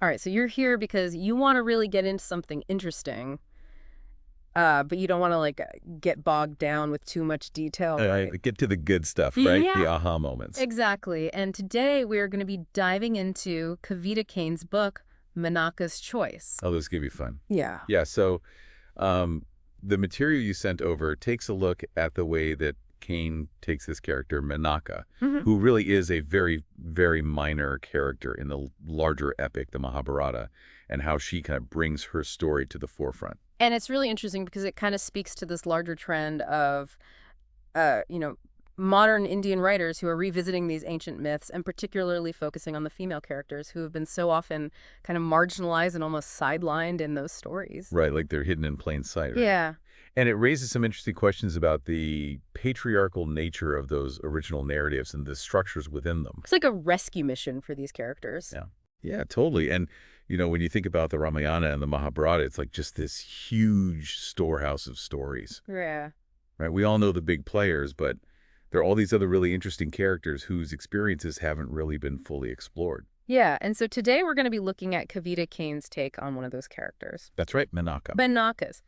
All right, so you're here because you want to really get into something interesting, but you don't want to get bogged down with too much detail, I right? get to the good stuff, right? The Yeah, aha moments. exactly. And today we're going to be diving into Kavita Kane's book, Menaka's Choice. Oh, those give you fun. Yeah. Yeah, so um, the material you sent over takes a look at the way that Kane takes this character, Menaka, Hmm. who really is a very, very minor character in the larger epic, the Mahabharata, and how she kind of brings her story to the forefront. And it's really interesting because it kind of speaks to this larger trend of, uh, you know, modern Indian writers who are revisiting these ancient myths and particularly focusing on the female characters who have been so often kind of marginalized and almost sidelined in those stories. Right, like they're hidden in plain sight, right? Yeah. And it raises some interesting questions about the patriarchal nature of those original narratives and the structures within them. It's like a rescue mission for these characters. Yeah. Yeah, totally. And, when you think about the Ramayana and the Mahabharata, it's like just this huge storehouse of stories, Yeah. right? We all know the big players, but there are all these other really interesting characters whose experiences haven't really been fully explored. Yeah, and so today we're going to be looking at Kavita Kane's take on one of those characters, That's right, Menaka. Menaka's.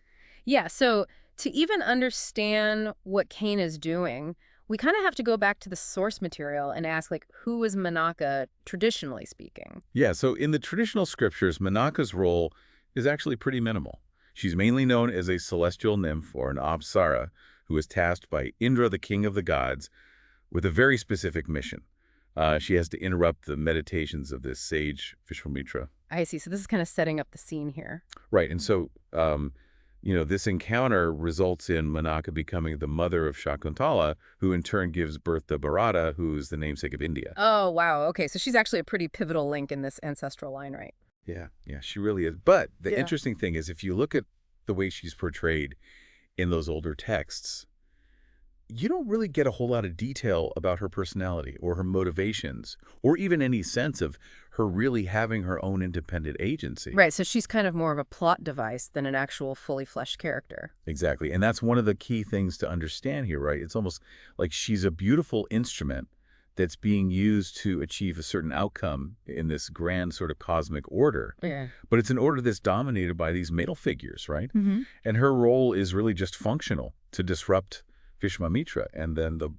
Yeah, so to even understand what Kane is doing, we kind of have to go back to the source material and ask, who was Menaka traditionally speaking? Yeah, so in the traditional scriptures, Menaka's role is actually pretty minimal. She's mainly known as a celestial nymph or an apsara who is tasked by Indra, the king of the gods, with a very specific mission. She has to interrupt the meditations of this sage, Vishwamitra. I see. So this is kind of setting up the scene here. Right, and so, this encounter results in Menaka becoming the mother of Shakuntala, who in turn gives birth to Bharata, who's the namesake of India. Oh, wow. Okay, so she's actually a pretty pivotal link in this ancestral line, right? Yeah, she really is. But the Yeah. interesting thing is, if you look at the way she's portrayed in those older texts, you don't really get a whole lot of detail about her personality or her motivations, or even any sense of her really having her own independent agency. Right, so she's kind of more of a plot device than an actual fully fleshed character. Exactly. And that's one of the key things to understand here, right? It's almost like she's a beautiful instrument that's being used to achieve a certain outcome in this grand sort of cosmic order. Yeah. But it's an order that's dominated by these male figures, right? Hmm. And her role is really just functional to disrupt Vishwamitra and then the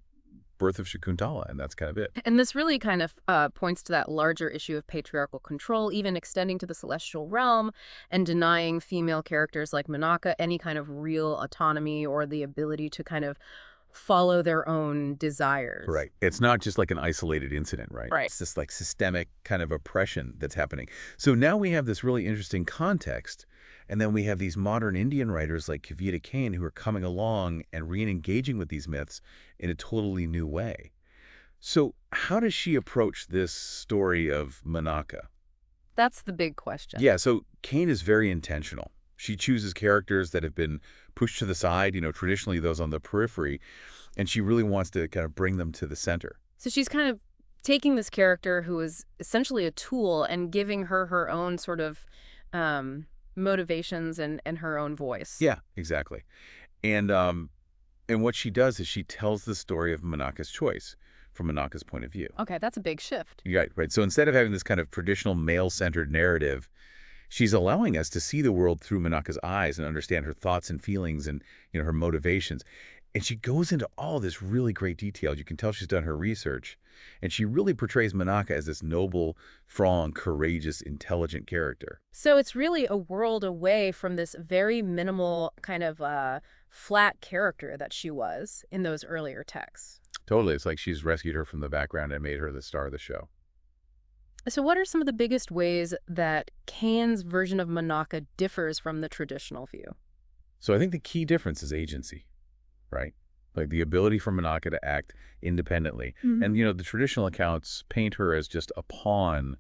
birth of Shakuntala, and that's kind of it. And this really kind of points to that larger issue of patriarchal control, even extending to the celestial realm and denying female characters like Menaka any kind of real autonomy or the ability to kind of follow their own desires. Right. It's not just like an isolated incident, right? Right. It's this like systemic kind of oppression that's happening. So now we have this really interesting context, and then we have these modern Indian writers like Kavita Kane who are coming along and re-engaging with these myths in a totally new way. So how does she approach this story of Menaka? That's the big question. Yeah, so Kane is very intentional. She chooses characters that have been pushed to the side, traditionally those on the periphery, and she really wants to kind of bring them to the center. So she's kind of taking this character who is essentially a tool and giving her her own sort of motivations and her own voice. Yeah, exactly. And what she does is she tells the story of Menaka's choice from Menaka's point of view. Okay, that's a big shift. Right, right. So instead of having this kind of traditional male-centered narrative, she's allowing us to see the world through Menaka's eyes and understand her thoughts and feelings and her motivations. And she goes into all this really great detail. You can tell she's done her research. And she really portrays Menaka as this noble, strong, courageous, intelligent character. So it's really a world away from this very minimal kind of flat character that she was in those earlier texts. Totally. It's like she's rescued her from the background and made her the star of the show. So what are some of the biggest ways that Kane's version of Menaka differs from the traditional view? So I think the key difference is agency, right? Like the ability for Menaka to act independently. Mhm. And, the traditional accounts paint her as just a pawn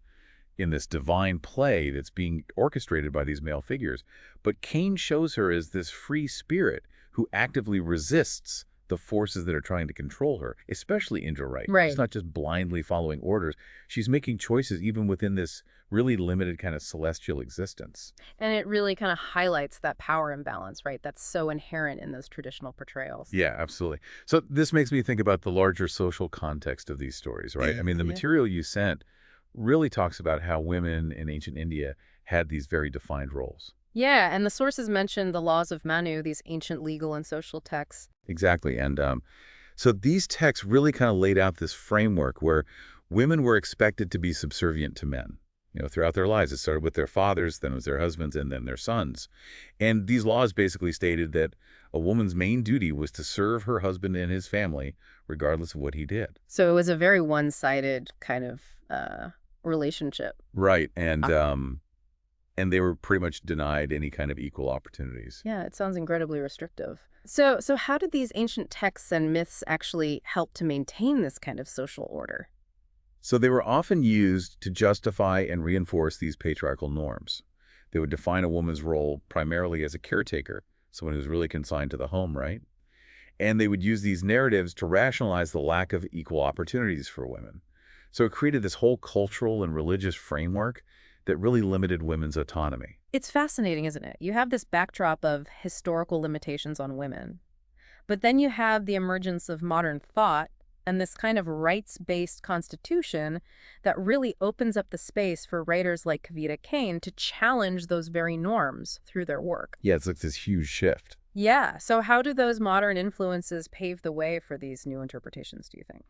in this divine play that's being orchestrated by these male figures. But Kane shows her as this free spirit who actively resists the forces that are trying to control her, especially Indra, right? Right. She's not just blindly following orders. She's making choices even within this really limited kind of celestial existence. And it really kind of highlights that power imbalance, right? That's so inherent in those traditional portrayals. Yeah, absolutely. So this makes me think about the larger social context of these stories, right? I mean, the Yeah. material you sent really talks about how women in ancient India had these very defined roles. Yeah, and the sources mention the laws of Manu, these ancient legal and social texts. Exactly. And so these texts really kind of laid out this framework where women were expected to be subservient to men. Throughout their lives, it started with their fathers, then it was their husbands, and then their sons. And these laws basically stated that a woman's main duty was to serve her husband and his family, regardless of what he did. So it was a very one-sided kind of relationship. Right. Uh, And they were pretty much denied any kind of equal opportunities. yeah, it sounds incredibly restrictive. So how did these ancient texts and myths actually help to maintain this kind of social order? So they were often used to justify and reinforce these patriarchal norms. They would define a woman's role primarily as a caretaker, someone who's really consigned to the home, right? And they would use these narratives to rationalize the lack of equal opportunities for women. So it created this whole cultural and religious framework that really limited women's autonomy. It's fascinating, isn't it? You have this backdrop of historical limitations on women, but then you have the emergence of modern thought and this kind of rights-based constitution that really opens up the space for writers like Kavita Kane to challenge those very norms through their work. Yeah, it's like this huge shift. Yeah, so how do those modern influences pave the way for these new interpretations, do you think?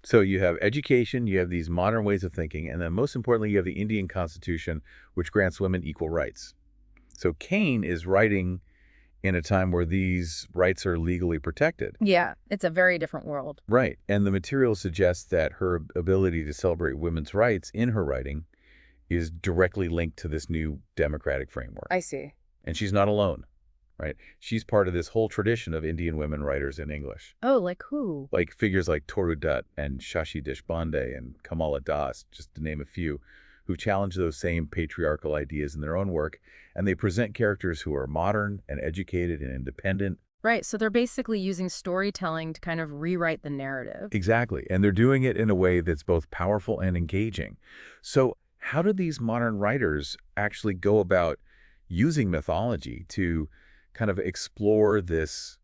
So you have education, you have these modern ways of thinking, and then most importantly, you have the Indian Constitution, which grants women equal rights. So Kane is writing in a time where these rights are legally protected. Yeah, it's a very different world. Right. And the material suggests that her ability to celebrate women's rights in her writing is directly linked to this new democratic framework. I see. And she's not alone, right? She's part of this whole tradition of Indian women writers in English. Oh, like who? Like figures like Toru Dutt and Shashi Deshpande and Kamala Das, just to name a few, who challenge those same patriarchal ideas in their own work, and they present characters who are modern and educated and independent. Right, so they're basically using storytelling to kind of rewrite the narrative. Exactly, and they're doing it in a way that's both powerful and engaging. So how do these modern writers actually go about using mythology to kind of explore this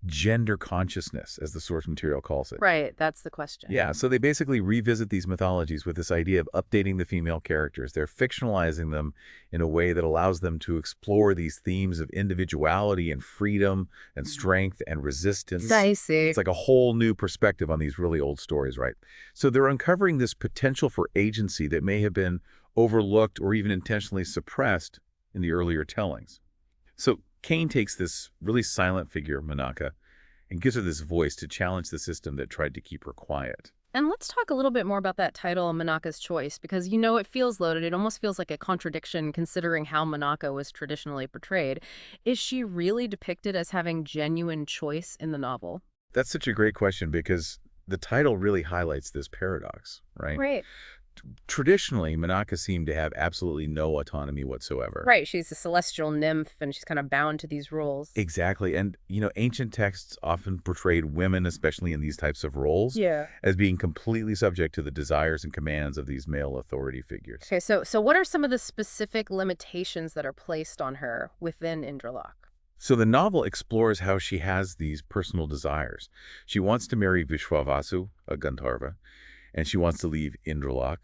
gender consciousness, as the source material calls it? Right, that's the question. Yeah, so they basically revisit these mythologies with this idea of updating the female characters. They're fictionalizing them in a way that allows them to explore these themes of individuality and freedom and strength and resistance. I see. It's like a whole new perspective on these really old stories, right? So they're uncovering this potential for agency that may have been overlooked or even intentionally suppressed in the earlier tellings. So Kane takes this really silent figure, Menaka, and gives her this voice to challenge the system that tried to keep her quiet. And let's talk a little bit more about that title, Menaka's Choice, because it feels loaded. It almost feels like a contradiction considering how Menaka was traditionally portrayed. Is she really depicted as having genuine choice in the novel? That's such a great question because the title really highlights this paradox, right? Right. Traditionally, Menaka seemed to have absolutely no autonomy whatsoever. Right, she's a celestial nymph and she's kind of bound to these rules. Exactly. And, ancient texts often portrayed women, especially in these types of roles, Yeah. as being completely subject to the desires and commands of these male authority figures. Okay, so what are some of the specific limitations that are placed on her within Indralok? So the novel explores how she has these personal desires. She wants to marry Vishwavasu, a Gandharva, and she wants to leave Indralok.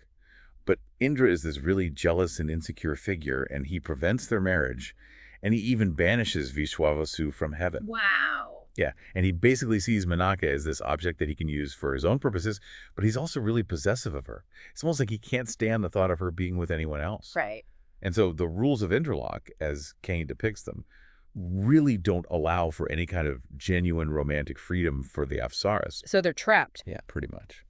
But Indra is this really jealous and insecure figure, and he prevents their marriage, and he even banishes Vishwavasu from heaven. Wow. Yeah, and he basically sees Menaka as this object that he can use for his own purposes, but he's also really possessive of her. It's almost like he can't stand the thought of her being with anyone else. Right. And so the rules of Indralok, as Kane depicts them, really don't allow for any kind of genuine romantic freedom for the Apsaras. So they're trapped. Yeah, pretty much.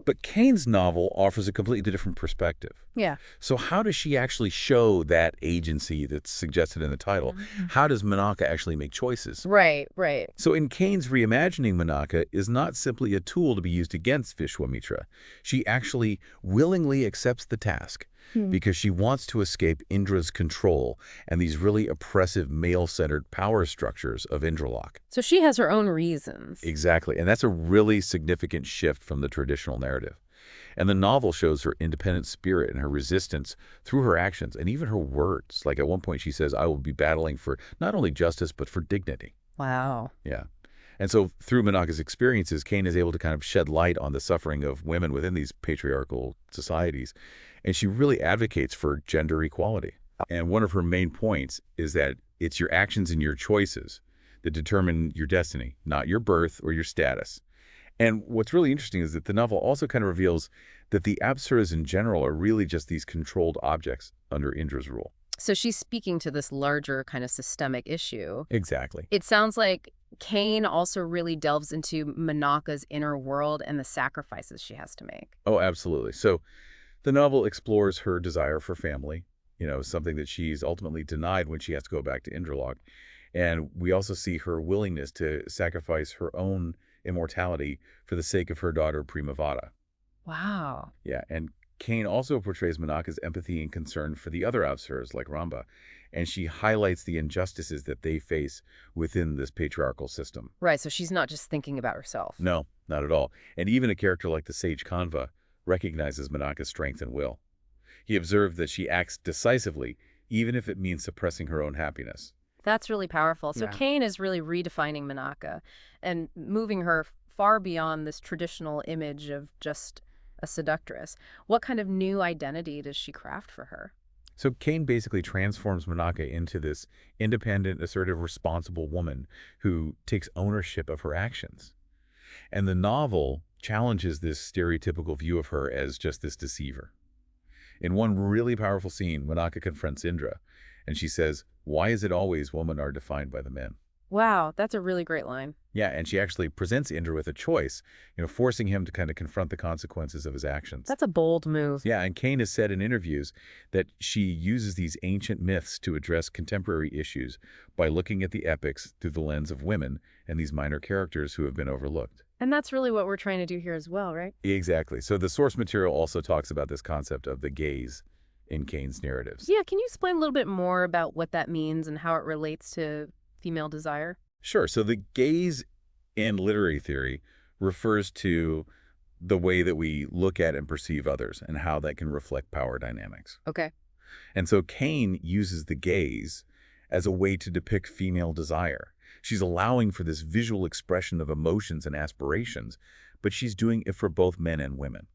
But Kane's novel offers a completely different perspective. Yeah. So how does she actually show that agency that's suggested in the title? How does Menaka actually make choices? Right, right. So in Kane's reimagining, Menaka is not simply a tool to be used against Vishwamitra. She actually willingly accepts the task because she wants to escape Indra's control and these really oppressive male-centered power structures of Indralok. So she has her own reasons. Exactly, and that's a really significant shift from the traditional narrative. And the novel shows her independent spirit and her resistance through her actions and even her words. Like at one point she says, I will be battling for not only justice, but for dignity. Wow. Yeah. And so through Menaka's experiences, Kane is able to kind of shed light on the suffering of women within these patriarchal societies. And she really advocates for gender equality. And one of her main points is that it's your actions and your choices that determine your destiny, not your birth or your status. And what's really interesting is that the novel also kind of reveals that the apsaras in general are really just these controlled objects under Indra's rule. So she's speaking to this larger kind of systemic issue. Exactly. It sounds like Kane also really delves into Menaka's inner world and the sacrifices she has to make. Oh, absolutely. So the novel explores her desire for family, something that she's ultimately denied when she has to go back to Indralok. And we also see her willingness to sacrifice her own immortality for the sake of her daughter Primavada. Wow. Yeah, and Kane also portrays Menaka's empathy and concern for the other Apsaras like Ramba, and she highlights the injustices that they face within this patriarchal system. Right, so she's not just thinking about herself. No, not at all. And even a character like the sage Kanva recognizes Menaka's strength and will. He observed that she acts decisively, even if it means suppressing her own happiness. That's really powerful. So Yeah. Kane is really redefining Menaka and moving her far beyond this traditional image of just a seductress. What kind of new identity does she craft for her? So Kane basically transforms Menaka into this independent, assertive, responsible woman who takes ownership of her actions. And the novel challenges this stereotypical view of her as just this deceiver. In one really powerful scene, Menaka confronts Indra, and she says, "Why is it always women are defined by the men?" Wow, that's a really great line. Yeah, and she actually presents Indra with a choice, forcing him to kind of confront the consequences of his actions. That's a bold move. Yeah, and Kane has said in interviews that she uses these ancient myths to address contemporary issues by looking at the epics through the lens of women and these minor characters who have been overlooked. And that's really what we're trying to do here as well, right? Exactly. So the source material also talks about this concept of the gaze in Kane's narratives. Yeah, can you explain a little bit more about what that means and how it relates to female desire? Sure. So the gaze in literary theory refers to the way that we look at and perceive others and how that can reflect power dynamics. Okay. And so Kane uses the gaze as a way to depict female desire. She's allowing for this visual expression of emotions and aspirations, but she's doing it for both men and women.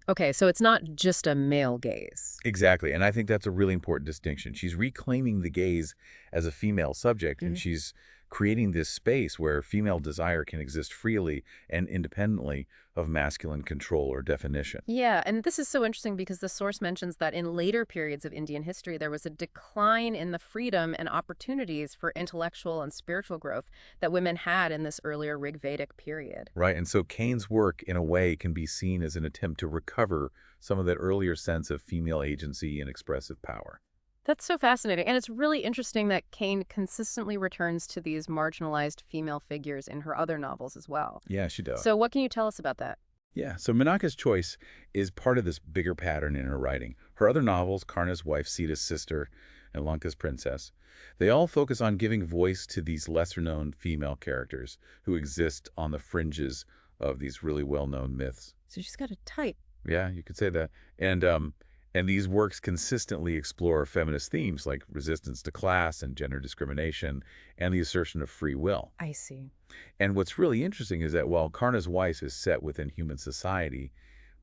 Okay, so it's not just a male gaze. Exactly. And I think that's a really important distinction. She's reclaiming the gaze as a female subject, and she's creating this space where female desire can exist freely and independently of masculine control or definition. Yeah, and this is so interesting because the source mentions that in later periods of Indian history, there was a decline in the freedom and opportunities for intellectual and spiritual growth that women had in this earlier Rig Vedic period. Right. And so Kane's work, in a way, can be seen as an attempt to recover some of that earlier sense of female agency and expressive power. That's so fascinating. And it's really interesting that Kane consistently returns to these marginalized female figures in her other novels as well. Yeah, she does. So what can you tell us about that? Yeah, so Menaka's choice is part of this bigger pattern in her writing. Her other novels, Karna's Wife, Sita's Sister, and Lanka's Princess, they all focus on giving voice to these lesser-known female characters who exist on the fringes of these really well-known myths. So she's got a type. Yeah, you could say that. And these works consistently explore feminist themes like resistance to class and gender discrimination and the assertion of free will. I see. And what's really interesting is that while Karna's Wife is set within human society,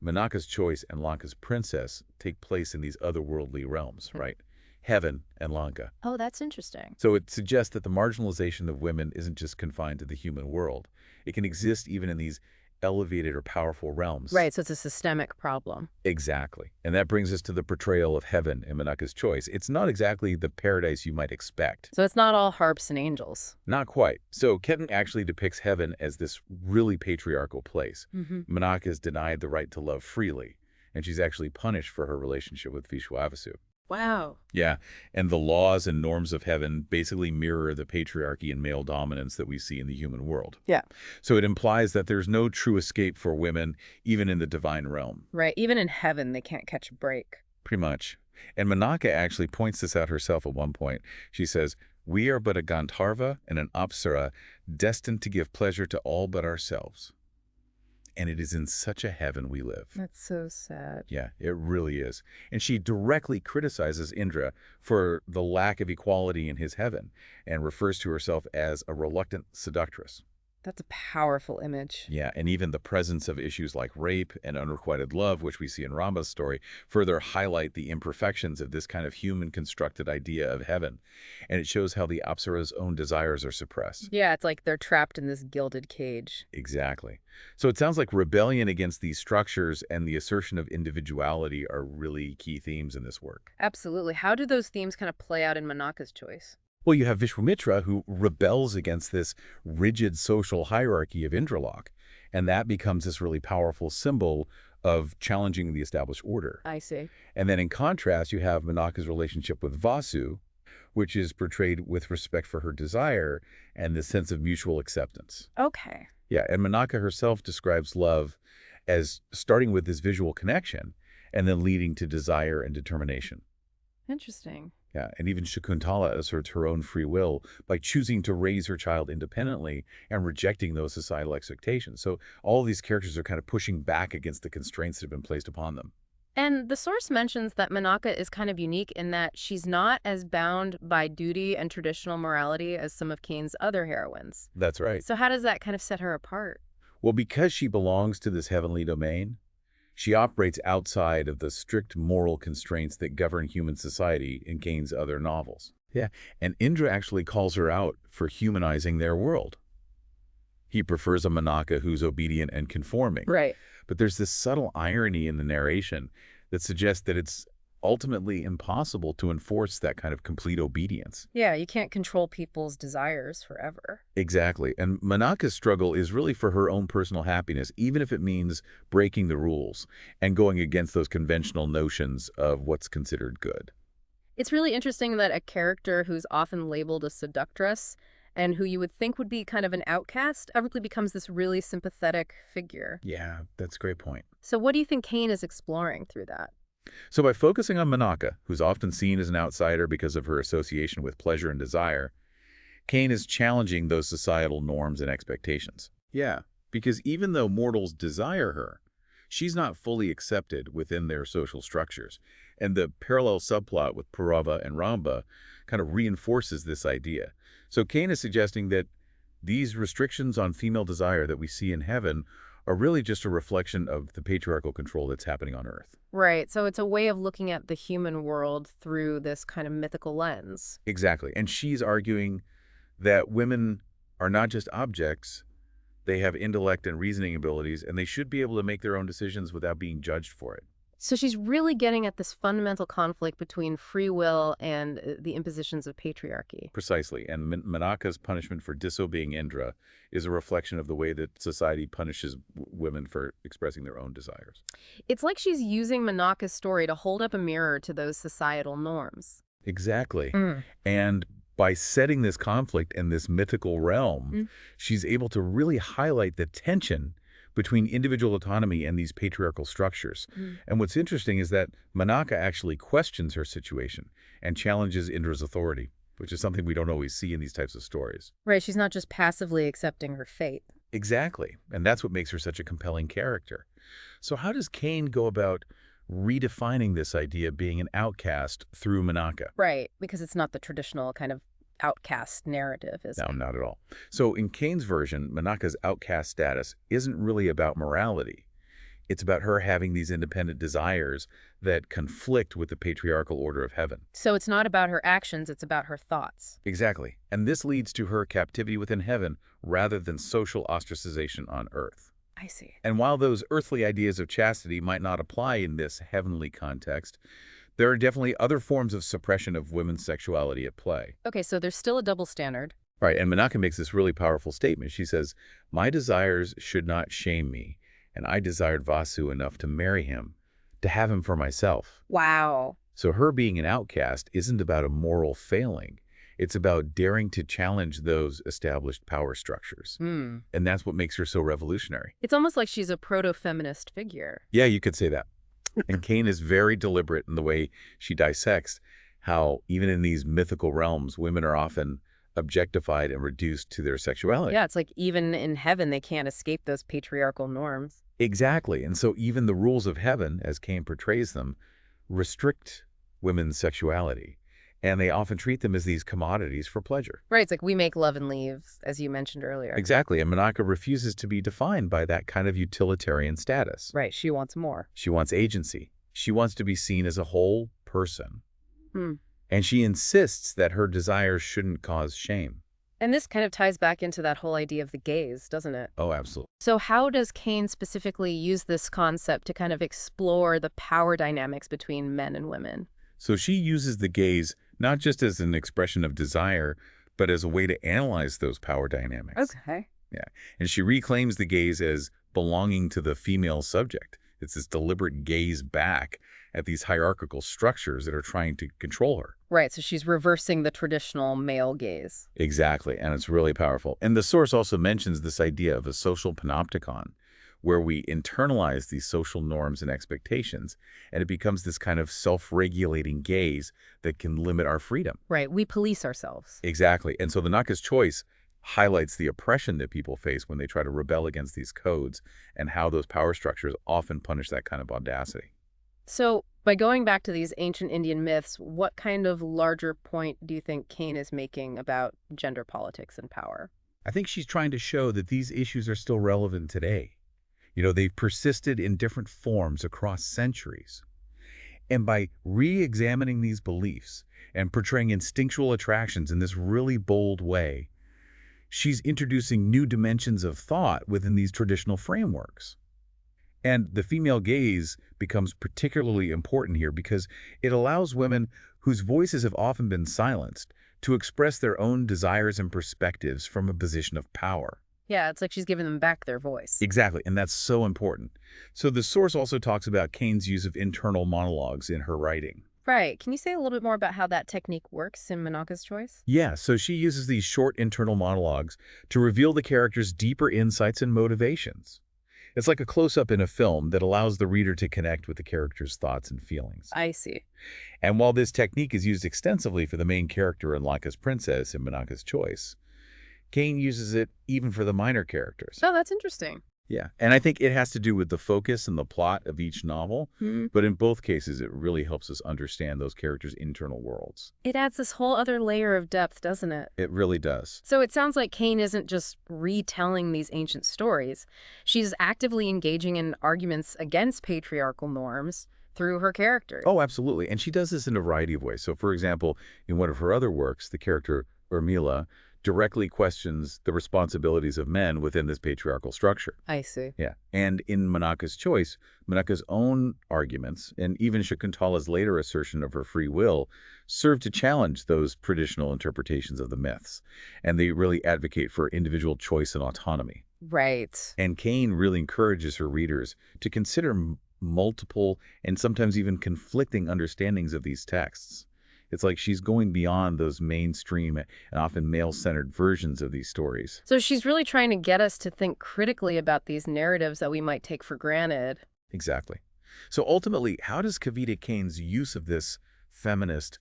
Menaka's Choice and Lanka's Princess take place in these otherworldly realms, right? Heaven and Lanka. Oh, that's interesting. So it suggests that the marginalization of women isn't just confined to the human world. It can exist even in these elevated or powerful realms. Right, so it's a systemic problem. Exactly. And that brings us to the portrayal of heaven in Menaka's Choice. It's not exactly the paradise you might expect. So it's not all harps and angels. Not quite. So Ketan actually depicts heaven as this really patriarchal place. Menaka is denied the right to love freely, and she's actually punished for her relationship with Vishwavasu. Wow. Yeah, and the laws and norms of heaven basically mirror the patriarchy and male dominance that we see in the human world. Yeah. So it implies that there's no true escape for women, even in the divine realm. Right, even in heaven, they can't catch a break. Pretty much. And Menaka actually points this out herself at one point. She says, "We are but a Gandharva and an Apsara, destined to give pleasure to all but ourselves. And it is in such a heaven we live." That's so sad. Yeah, it really is. And she directly criticizes Indra for the lack of equality in his heaven and refers to herself as a reluctant seductress. That's a powerful image. Yeah, and even the presence of issues like rape and unrequited love, which we see in Rama's story, further highlight the imperfections of this kind of human-constructed idea of heaven. And it shows how the Apsara's own desires are suppressed. Yeah, it's like they're trapped in this gilded cage. Exactly. So it sounds like rebellion against these structures and the assertion of individuality are really key themes in this work. Absolutely. How do those themes kind of play out in Menaka's choice? Well, you have Vishwamitra who rebels against this rigid social hierarchy of Indralok, and that becomes this really powerful symbol of challenging the established order. I see. And then in contrast, you have Menaka's relationship with Vasu, which is portrayed with respect for her desire and the sense of mutual acceptance. Okay. Yeah, and Menaka herself describes love as starting with this visual connection and then leading to desire and determination. Interesting. Yeah, and even Shakuntala asserts her own free will by choosing to raise her child independently and rejecting those societal expectations. So all of these characters are kind of pushing back against the constraints that have been placed upon them. And the source mentions that Menaka is kind of unique in that she's not as bound by duty and traditional morality as some of Kane's other heroines. That's right. So how does that kind of set her apart? Well, because she belongs to this heavenly domain, she operates outside of the strict moral constraints that govern human society in Kane's other novels. Yeah, and Indra actually calls her out for humanizing their world. He prefers a Menaka who's obedient and conforming. Right. But there's this subtle irony in the narration that suggests that it's ultimately impossible to enforce that kind of complete obedience. Yeah, you can't control people's desires forever. Exactly. And Manaka's struggle is really for her own personal happiness, even if it means breaking the rules and going against those conventional notions of what's considered good. It's really interesting that a character who's often labeled a seductress and who you would think would be kind of an outcast quickly becomes this really sympathetic figure. Yeah, that's a great point. So what do you think Kane is exploring through that? So by focusing on Menaka, who's often seen as an outsider because of her association with pleasure and desire, Kane is challenging those societal norms and expectations. Yeah, because even though mortals desire her, she's not fully accepted within their social structures. And the parallel subplot with Purava and Ramba kind of reinforces this idea. So Kane is suggesting that these restrictions on female desire that we see in heaven are really just a reflection of the patriarchal control that's happening on Earth. Right, so it's a way of looking at the human world through this kind of mythical lens. Exactly. And she's arguing that women are not just objects, they have intellect and reasoning abilities, and they should be able to make their own decisions without being judged for it. So she's really getting at this fundamental conflict between free will and the impositions of patriarchy. Precisely. And Menaka's punishment for disobeying Indra is a reflection of the way that society punishes women for expressing their own desires. It's like she's using Menaka's story to hold up a mirror to those societal norms. Exactly. Mm. And by setting this conflict in this mythical realm, she's able to really highlight the tension between individual autonomy and these patriarchal structures. And what's interesting is that Menaka actually questions her situation and challenges Indra's authority, which is something we don't always see in these types of stories. Right, she's not just passively accepting her fate. Exactly. And that's what makes her such a compelling character. So how does Kane go about redefining this idea of being an outcast through Menaka? Right, because it's not the traditional kind of outcast narrative, is No, it? not at all. So in Kane's version, Menaka's outcast status isn't really about morality. It's about her having these independent desires that conflict with the patriarchal order of heaven. So it's not about her actions, it's about her thoughts. Exactly. And this leads to her captivity within heaven rather than social ostracization on earth. I see. And while those earthly ideas of chastity might not apply in this heavenly context, there are definitely other forms of suppression of women's sexuality at play. Okay, so there's still a double standard. Right, and Menaka makes this really powerful statement. She says, "My desires should not shame me, and I desired Vasu enough to marry him, to have him for myself." Wow. So her being an outcast isn't about a moral failing. It's about daring to challenge those established power structures. Hmm. And that's what makes her so revolutionary. It's almost like she's a proto-feminist figure. Yeah, you could say that. And Kane is very deliberate in the way she dissects how even in these mythical realms, women are often objectified and reduced to their sexuality. Yeah, it's like even in heaven, they can't escape those patriarchal norms. Exactly. And so even the rules of heaven, as Kane portrays them, restrict women's sexuality. and they often treat them as these commodities for pleasure. Right, it's like we make love and leave, as you mentioned earlier. Exactly, and Menaka refuses to be defined by that kind of utilitarian status. Right, she wants more. She wants agency. She wants to be seen as a whole person. Hmm. And she insists that her desires shouldn't cause shame. And this kind of ties back into that whole idea of the gaze, doesn't it? Oh, absolutely. So how does Kane specifically use this concept to kind of explore the power dynamics between men and women? So she uses the gaze not just as an expression of desire, but as a way to analyze those power dynamics. Okay. Yeah. And she reclaims the gaze as belonging to the female subject. It's this deliberate gaze back at these hierarchical structures that are trying to control her. Right, so she's reversing the traditional male gaze. Exactly, and it's really powerful. And the source also mentions this idea of a social panopticon, where we internalize these social norms and expectations, and it becomes this kind of self-regulating gaze that can limit our freedom. Right, we police ourselves. Exactly. And so the Naka's choice highlights the oppression that people face when they try to rebel against these codes and how those power structures often punish that kind of audacity. So, by going back to these ancient Indian myths, what kind of larger point do you think Kane is making about gender politics and power? I think she's trying to show that these issues are still relevant today. They've persisted in different forms across centuries. And by re-examining these beliefs and portraying instinctual attractions in this really bold way, she's introducing new dimensions of thought within these traditional frameworks. And the female gaze becomes particularly important here because it allows women whose voices have often been silenced to express their own desires and perspectives from a position of power. Yeah, it's like she's giving them back their voice. Exactly, and that's so important. So the source also talks about Kane's use of internal monologues in her writing. Right. Can you say a little bit more about how that technique works in Menaka's choice? Yeah, so she uses these short internal monologues to reveal the character's deeper insights and motivations. It's like a close-up in a film that allows the reader to connect with the character's thoughts and feelings. I see. And while this technique is used extensively for the main character in Lanka's Princess in Menaka's Choice, Kane uses it even for the minor characters. Oh, that's interesting. Yeah, and I think it has to do with the focus and the plot of each novel, but in both cases, it really helps us understand those characters' internal worlds. It adds this whole other layer of depth, doesn't it? It really does. So it sounds like Kane isn't just retelling these ancient stories. She's actively engaging in arguments against patriarchal norms through her characters. Oh, absolutely, and she does this in a variety of ways. So, for example, in one of her other works, the character Urmila directly questions the responsibilities of men within this patriarchal structure. I see. Yeah. And in Menaka's Choice, Menaka's own arguments, and even Shakuntala's later assertion of her free will, serve to challenge those traditional interpretations of the myths. And they really advocate for individual choice and autonomy. Right. And Kane really encourages her readers to consider multiple and sometimes even conflicting understandings of these texts. It's like she's going beyond those mainstream and often male-centered versions of these stories. So she's really trying to get us to think critically about these narratives that we might take for granted. Exactly. So ultimately, how does Kavita Kane's use of this feminist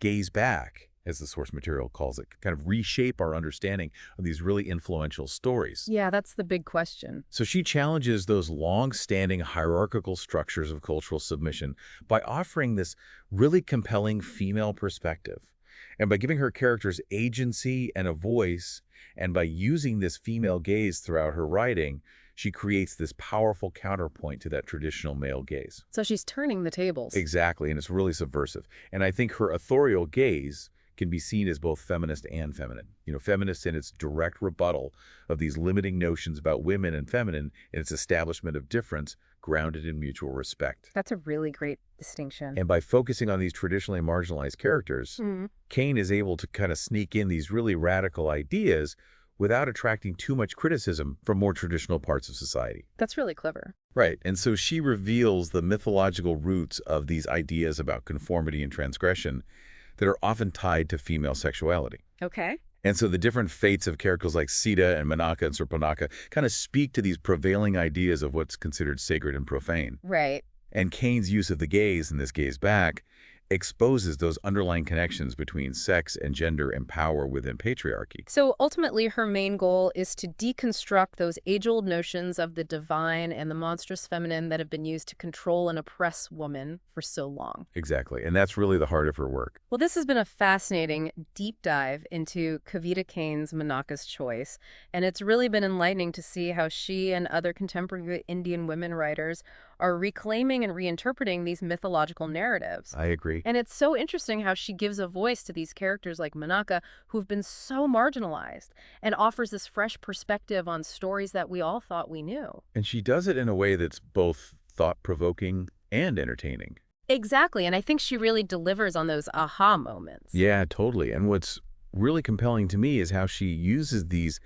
gaze back, as the source material calls it, kind of reshape our understanding of these really influential stories? Yeah, that's the big question. So she challenges those long-standing hierarchical structures of cultural submission by offering this really compelling female perspective. And by giving her characters agency and a voice, and by using this female gaze throughout her writing, she creates this powerful counterpoint to that traditional male gaze. So she's turning the tables. Exactly, and it's really subversive. And I think her authorial gaze can be seen as both feminist and feminine. Feminist in its direct rebuttal of these limiting notions about women and feminine in its establishment of difference grounded in mutual respect. That's a really great distinction. And by focusing on these traditionally marginalized characters, Kane is able to kind of sneak in these really radical ideas without attracting too much criticism from more traditional parts of society. That's really clever. Right, and so she reveals the mythological roots of these ideas about conformity and transgression that are often tied to female sexuality. Okay. And so the different fates of characters like Sita and Menaka and Surpanaka kind of speak to these prevailing ideas of what's considered sacred and profane. Right. And Kane's use of the gaze and this gaze back exposes those underlying connections between sex and gender and power within patriarchy. So ultimately, her main goal is to deconstruct those age-old notions of the divine and the monstrous feminine that have been used to control and oppress women for so long. Exactly. And that's really the heart of her work. Well, this has been a fascinating deep dive into Kavita Kane's Menaka's Choice, and it's really been enlightening to see how she and other contemporary Indian women writers are reclaiming and reinterpreting these mythological narratives. I agree. And it's so interesting how she gives a voice to these characters like Menaka who've been so marginalized and offers this fresh perspective on stories that we all thought we knew. And she does it in a way that's both thought-provoking and entertaining. Exactly, and I think she really delivers on those aha moments. Yeah, totally. And what's really compelling to me is how she uses these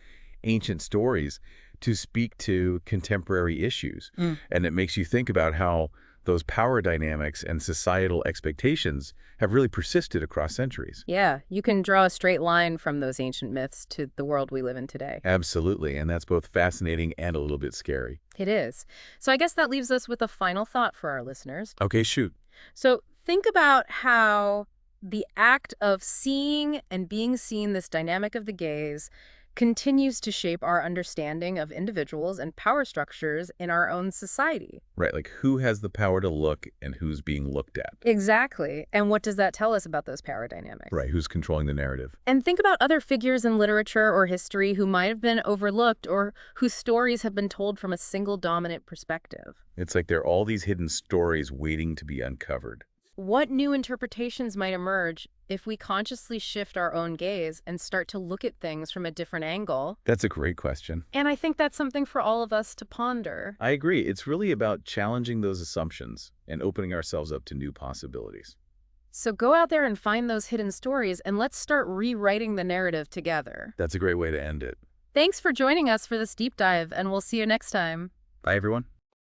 ancient stories to speak to contemporary issues. And it makes you think about how those power dynamics and societal expectations have really persisted across centuries. Yeah, you can draw a straight line from those ancient myths to the world we live in today. Absolutely. And that's both fascinating and a little bit scary. It is. So I guess that leaves us with a final thought for our listeners. Okay, shoot. So think about how the act of seeing and being seen, this dynamic of the gaze, continues to shape our understanding of individuals and power structures in our own society. Right, like who has the power to look and who's being looked at. Exactly. And what does that tell us about those power dynamics? Right, who's controlling the narrative. And think about other figures in literature or history who might have been overlooked or whose stories have been told from a single dominant perspective. It's like there are all these hidden stories waiting to be uncovered. What new interpretations might emerge if we consciously shift our own gaze and start to look at things from a different angle? That's a great question. And I think that's something for all of us to ponder. I agree. It's really about challenging those assumptions and opening ourselves up to new possibilities. So go out there and find those hidden stories, and let's start rewriting the narrative together. That's a great way to end it. Thanks for joining us for this deep dive, and we'll see you next time. Bye, everyone.